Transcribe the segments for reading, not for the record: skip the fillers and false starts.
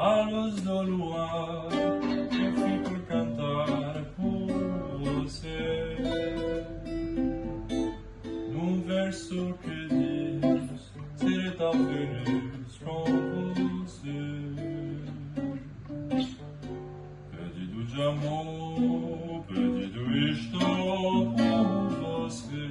à luz do luar, eu fico a cantar por você. Num verso que diz, serei tão feliz com você. Perdido de amor, perdido estou por você.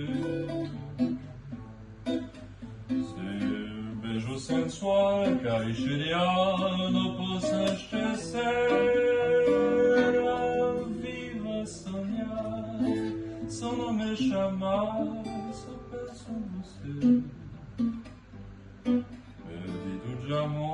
Seu beijo sensual, cariciar, não posso esquecer. Viva sonhar, só não me chamar, só penso em você. Perdido de amor.